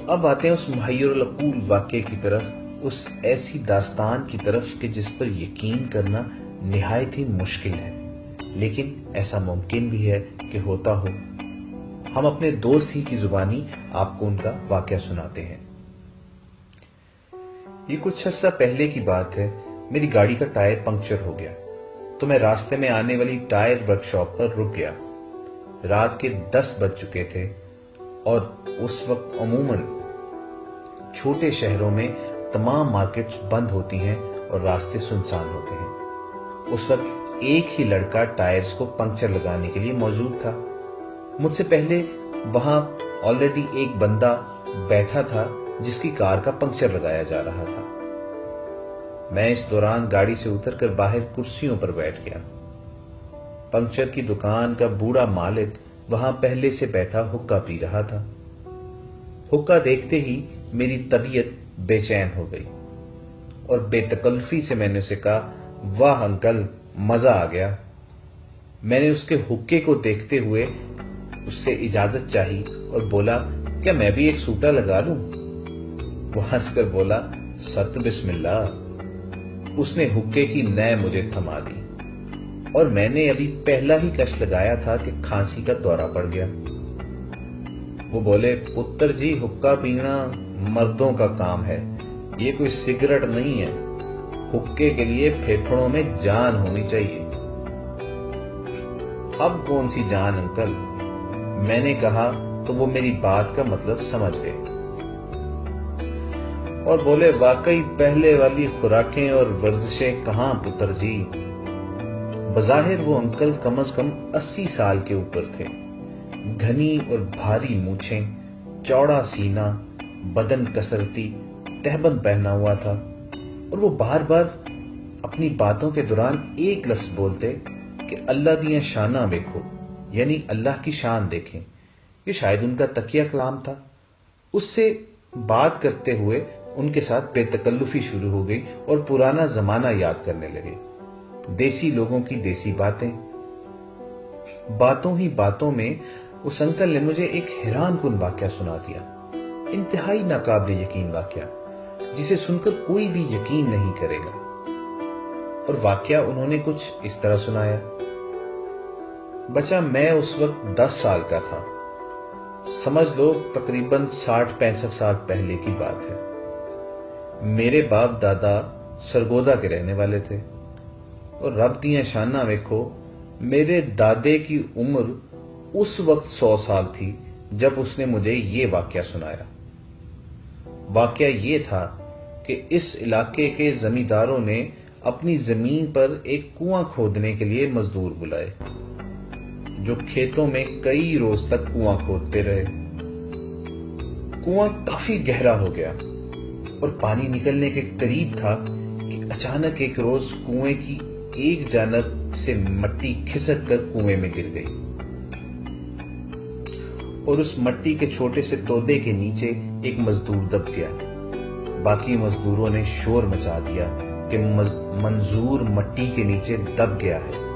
اب آتے ہیں اس محیر العقول واقعے کی طرف، اس ایسی داستان کی طرف کہ جس پر یقین کرنا نہایت ہی مشکل ہے، لیکن ایسا ممکن بھی ہے کہ ہوتا ہو۔ ہم اپنے دوست ہی کی زبانی آپ کو ان کا واقعہ سناتے ہیں۔ یہ کچھ عرصہ پہلے کی بات ہے۔ میری گاڑی کا ٹائر پنکچر ہو گیا تو میں راستے میں آنے والی ٹائر ورک شاپ پر رک گیا۔ رات کے 10 بج چکے تھے اور اس وقت عموماً چھوٹے شہروں میں تمام مارکیٹس بند ہوتی ہیں اور راستے سنسان ہوتے ہیں۔ اس وقت ایک ہی لڑکا ٹائرز کو پنکچر لگانے کے لیے موجود تھا۔ مجھ سے پہلے وہاں آلریڈی ایک بندہ بیٹھا تھا جس کی کار کا پنکچر لگایا جا رہا تھا۔ میں اس دوران گاڑی سے اتر کر باہر کرسیوں پر بیٹھ گیا۔ پنکچر کی دکان کا بوڑھا مالک وہاں پہلے سے بیٹھا حقہ پی رہا تھا۔ حقہ دیکھتے ہی میری طبیعت بے چین ہو گئی اور بے تکلفی سے میں نے اسے کہا، واہ انکل، مزہ آ گیا۔ میں نے اس کے حقے کو دیکھتے ہوئے اس سے اجازت چاہی اور بولا، کیا میں بھی ایک سوٹا لگا لوں؟ وہ ہنس کر بولا، ست بسم اللہ۔ اس نے حقے کی نئے مجھے تھما دی اور میں نے ابھی پہلا ہی کش لگایا تھا کہ کھانسی کا دورہ پڑ گیا۔ وہ بولے، پتر جی، حقہ پینا مردوں کا کام ہے، یہ کوئی سگریٹ نہیں ہے۔ حقے کے لیے پھیپھڑوں میں جان ہونی چاہیے۔ اب کون سی جان انکل؟ میں نے کہا تو وہ میری بات کا مطلب سمجھ گئے اور بولے، واقعی پہلے والی خوراکیں اور ورزشیں کہاں پتر جی۔ بظاہر وہ انکل کم از کم 80 سال کے اوپر تھے۔ گھنی اور بھاری مونچھیں، چوڑا سینہ، بدن کسرتی، تہبند پہنا ہوا تھا اور وہ بار بار اپنی باتوں کے دوران ایک لفظ بولتے کہ اللہ دیاں شاناں ویکھو، یعنی اللہ کی شان دیکھیں۔ یہ شاید ان کا تقیہ کلام تھا۔ اس سے بات کرتے ہوئے ان کے ساتھ بے تکلفی شروع ہو گئی اور پرانا زمانہ یاد کرنے لگے، دیسی لوگوں کی دیسی باتیں۔ باتوں ہی باتوں میں اس انکل نے مجھے ایک حیران کن واقعہ سنا دیا، انتہائی ناقابل یقین واقعہ جسے سن کر کوئی بھی یقین نہیں کرے گا۔ اور واقعہ انہوں نے کچھ اس طرح سنایا۔ بچہ، میں اس وقت 10 سال کا تھا، سمجھ لو تقریباً 60-65 سال پہلے کی بات ہے۔ میرے باپ دادا سرگودا کے رہنے والے تھے اور رب دیاں شاناں ویکھو، میرے دادے کی عمر اس وقت 100 سال تھی جب اس نے مجھے یہ واقعہ سنایا۔ واقعہ یہ تھا کہ اس علاقے کے زمینداروں نے اپنی زمین پر ایک کنواں کھودنے کے لیے مزدور بلائے، جو کھیتوں میں کئی روز تک کنواں کھودتے رہے۔ کنواں کافی گہرا ہو گیا اور پانی نکلنے کے قریب تھا کہ اچانک ایک روز کنویں کی ایک جانب سے مٹی کھسک کر کنویں میں گر گئی اور اس مٹی کے چھوٹے سے تودے کے نیچے ایک مزدور دب گیا۔ باقی مزدوروں نے شور مچا دیا کہ منظور مٹی کے نیچے دب گیا ہے۔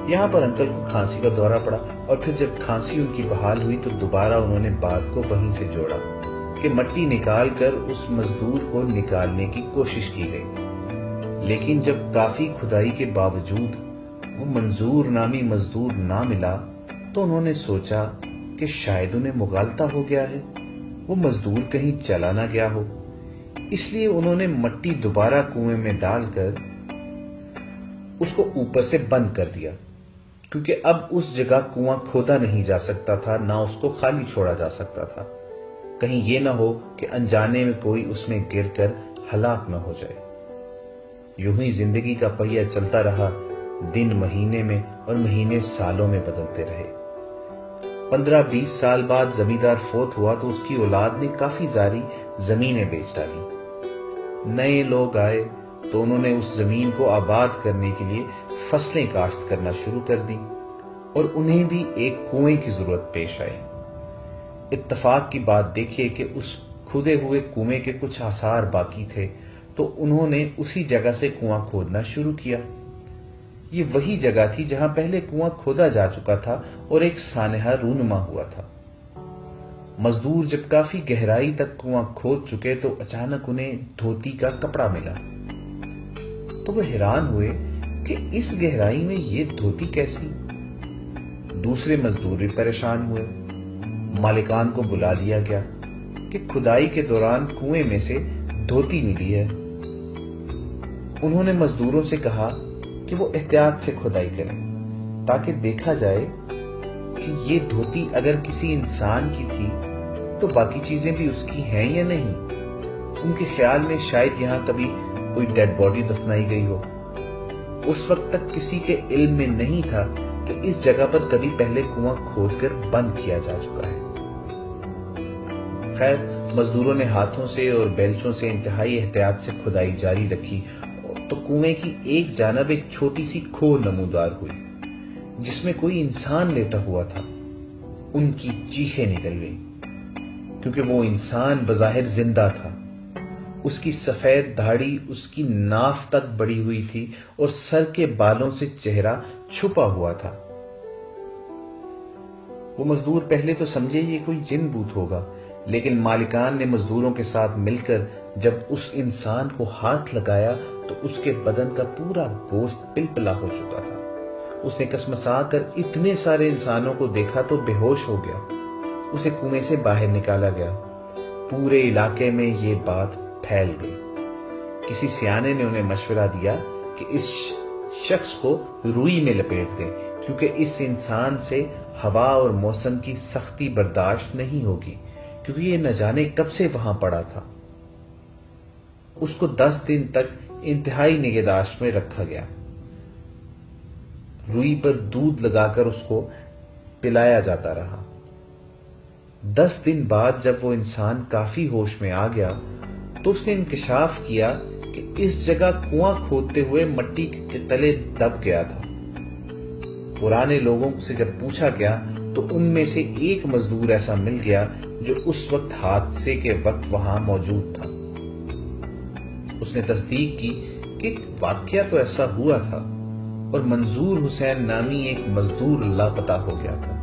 یہاں پر انکل کو کھانسی کا دورہ پڑا اور پھر جب کھانسی ان کی بحال ہوئی تو دوبارہ انہوں نے بات کو وہیں سے جوڑا کہ مٹی نکال کر اس مزدور کو نکالنے کی کوشش کی گئی، لیکن جب کافی کھدائی کے باوجود وہ منظور نامی مزدور نہ ملا تو انہوں نے سوچا کہ شاید انہیں مغالطہ ہو گیا ہے، وہ مزدور کہیں چلا نہ گیا ہو۔ اس لیے انہوں نے مٹی دوبارہ کنویں میں ڈال کر اس کو اوپر سے بند کر دیا، کیونکہ اب اس جگہ کنواں کھودا نہیں جا سکتا تھا، نہ اس کو خالی چھوڑا جا سکتا تھا، کہیں یہ نہ ہو کہ انجانے میں کوئی اس میں گر کر ہلاک نہ ہو جائے۔ یوں ہی زندگی کا پہیہ چلتا رہا، دن مہینے میں اور مہینے سالوں میں بدلتے رہے۔ 15-20 سال بعد زمیندار فوت ہوا تو اس کی اولاد نے کافی ساری زمینیں بیچ ڈالی۔ نئے لوگ آئے تو انہوں نے اس زمین کو آباد کرنے کے لیے فصلیں کاشت کرنا شروع کر دی اور انہیں بھی ایک کنویں کی ضرورت پیش آئی۔ اتفاق کی بات دیکھیے کہ اس کھدے ہوئے کنویں کے کچھ آثار باقی تھے تو انہوں نے اسی جگہ سے کنواں کھودنا شروع کیا۔ یہ وہی جگہ تھی جہاں پہلے کنواں کھودا جا چکا تھا اور ایک سانحہ رونما ہوا تھا۔ مزدور جب کافی گہرائی تک کنواں کھود چکے تو اچانک انہیں دھوتی کا کپڑا ملا۔ تو وہ حیران ہوئے کہ اس گہرائی میں یہ دھوتی کیسی؟ دوسرے مزدور بھی پریشان ہوئے۔ مالکان کو بلا لیا گیا کہ کھدائی کے دوران کنویں میں سے دھوتی ملی ہے۔ انہوں نے مزدوروں سے کہا کہ وہ احتیاط سے کھدائی کریں تاکہ دیکھا جائے کہ یہ دھوتی اگر کسی انسان کی تھی تو باقی چیزیں بھی اس کی ہیں یا نہیں۔ ان کے خیال میں شاید یہاں کبھی کوئی ڈیڈ باڈی دفنائی گئی ہو۔ اس وقت تک کسی کے علم میں نہیں تھا کہ اس جگہ پر کبھی پہلے کنواں کھود کر بند کیا جا چکا ہے۔ خیر، مزدوروں نے ہاتھوں سے اور بیلچوں سے انتہائی احتیاط سے کھدائی جاری رکھی تو کنویں کی ایک جانب ایک چھوٹی سی کھوہ نمودار ہوئی جس میں کوئی انسان لیٹا ہوا تھا۔ ان کی چیخیں نکل گئیں کیونکہ وہ انسان بظاہر زندہ تھا۔ اس کی سفید داڑھی اس کی ناف تک بڑھی ہوئی تھی اور سر کے بالوں سے چہرہ چھپا ہوا تھا۔ وہ مزدور پہلے تو سمجھے یہ کوئی جن بوت ہوگا، لیکن مالکان نے مزدوروں کے ساتھ مل کر جب اس انسان کو ہاتھ لگایا تو اس کے بدن کا پورا گوشت پلپلا ہو چکا تھا۔ اس نے کسمسا کر اتنے سارے انسانوں کو دیکھا تو بے ہوش ہو گیا۔ اسے کنویں سے باہر نکالا گیا۔ پورے علاقے میں یہ بات پھیل گئی۔ کسی سیانے نے انہیں مشورہ دیا کہ اس شخص کو روئی میں لپیٹ دیں کیونکہ اس انسان سے ہوا اور موسم کی سختی برداشت نہیں ہوگی، کیونکہ یہ نہ جانے کب سے وہاں پڑا تھا۔ اس کو 10 دن تک انتہائی نگہداشت میں رکھا گیا۔ روئی پر دودھ لگا کر اس کو پلایا جاتا رہا۔ 10 دن بعد جب وہ انسان کافی ہوش میں آ گیا تو اس نے انکشاف کیا کہ اس جگہ کنواں کھودتے ہوئے مٹی کے تلے دب گیا تھا۔ پرانے لوگوں سے جب پوچھا گیا تو ان میں سے ایک مزدور ایسا مل گیا جو اس وقت حادثے کے وقت وہاں موجود تھا۔ اس نے تصدیق کی کہ واقعہ تو ایسا ہوا تھا اور منظور حسین نامی ایک مزدور لاپتہ ہو گیا تھا،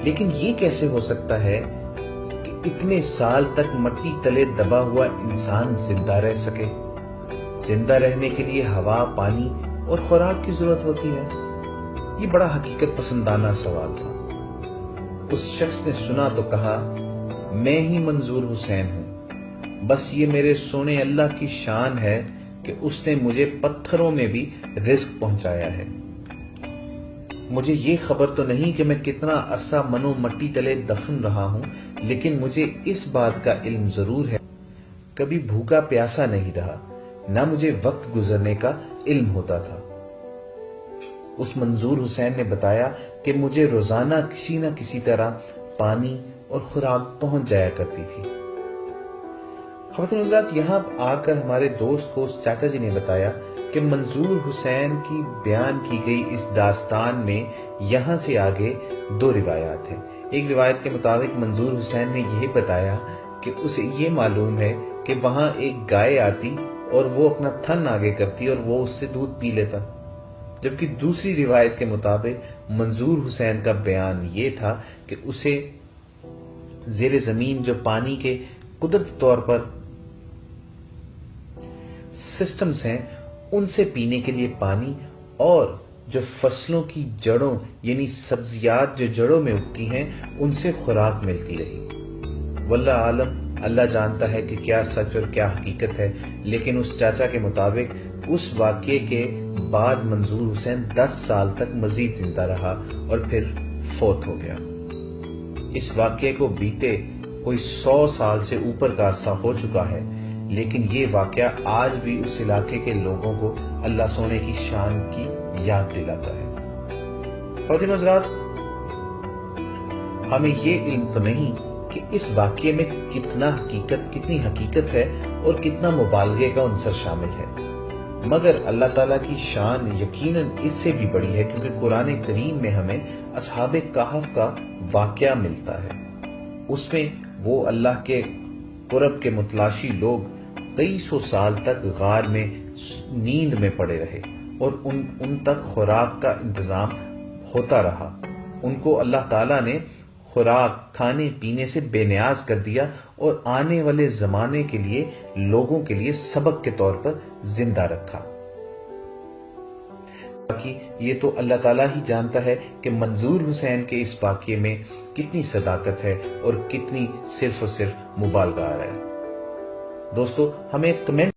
لیکن یہ کیسے ہو سکتا ہے کہ اتنے سال تک مٹی تلے دبا ہوا انسان زندہ رہ سکے؟ زندہ رہنے کے لیے ہوا، پانی اور خوراک کی ضرورت ہوتی ہے۔ یہ بڑا حقیقت پسندانہ سوال تھا۔ اس شخص نے سنا تو کہا، میں ہی منظور حسین ہوں، بس یہ میرے سونے اللہ کی شان ہے کہ اس نے مجھے پتھروں میں بھی رزق پہنچایا ہے۔ مجھے یہ خبر تو نہیں کہ میں کتنا عرصہ منو مٹی تلے دفن رہا ہوں، لیکن مجھے اس بات کا علم ضرور ہے کبھی بھوکا پیاسا نہیں رہا، نہ مجھے وقت گزرنے کا علم ہوتا تھا۔ اس منظور حسین نے بتایا کہ مجھے روزانہ کسی نہ کسی طرح پانی اور خوراک پہنچ جایا کرتی تھی۔ خواتین حضرات، یہاں آ کر ہمارے دوست کو اس چاچا جی نے بتایا کہ منظور حسین کی بیان کی گئی اس داستان میں یہاں سے آگے 2 روایات ہیں۔ ایک روایت کے مطابق منظور حسین نے یہ بتایا کہ اسے یہ معلوم ہے کہ وہاں ایک گائے آتی اور وہ اپنا تھن آگے کرتی اور وہ اس سے دودھ پی لیتا، جبکہ دوسری روایت کے مطابق منظور حسین کا بیان یہ تھا کہ اسے زیر زمین جو پانی کے قدرتی طور پر سسٹمز ہیں ان سے پینے کے لیے پانی، اور جو فصلوں کی جڑوں یعنی سبزیات جو جڑوں میں اگتی ہیں ان سے خوراک ملتی رہی۔ واللہ عالم، اللہ جانتا ہے کہ کیا سچ اور کیا حقیقت ہے، لیکن اس چاچا کے مطابق اس واقعے کے بعد منظور حسین 10 سال تک مزید زندہ رہا اور پھر فوت ہو گیا۔ اس واقعے کو بیتے کوئی 100 سال سے اوپر کا عرصہ ہو چکا ہے، لیکن یہ واقعہ آج بھی اس علاقے کے لوگوں کو اللہ سونے کی شان کی یاد دلاتا ہے۔ خواتین و حضرات، ہمیں یہ علم تو نہیں کہ اس واقعے میں کتنی حقیقت ہے اور کتنا مبالغے کا عنصر شامل ہے، مگر اللہ تعالیٰ کی شان یقیناً اس سے بھی بڑی ہے، کیونکہ قرآن کریم میں ہمیں اصحاب کہف کا واقعہ ملتا ہے۔ اس میں وہ اللہ کے قرب کے متلاشی لوگ کئی 100 سال تک غار میں نیند میں پڑے رہے اور ان تک خوراک کا انتظام ہوتا رہا۔ ان کو اللہ تعالیٰ نے خوراک کھانے پینے سے بے نیاز کر دیا اور آنے والے زمانے کے لیے لوگوں کے لیے سبق کے طور پر زندہ رکھا۔ باقی یہ تو اللہ تعالیٰ ہی جانتا ہے کہ منظور حسین کے اس واقعے میں کتنی صداقت ہے اور کتنی صرف اور صرف مبالغہ ہے۔ دوستو ہمیں کمنٹ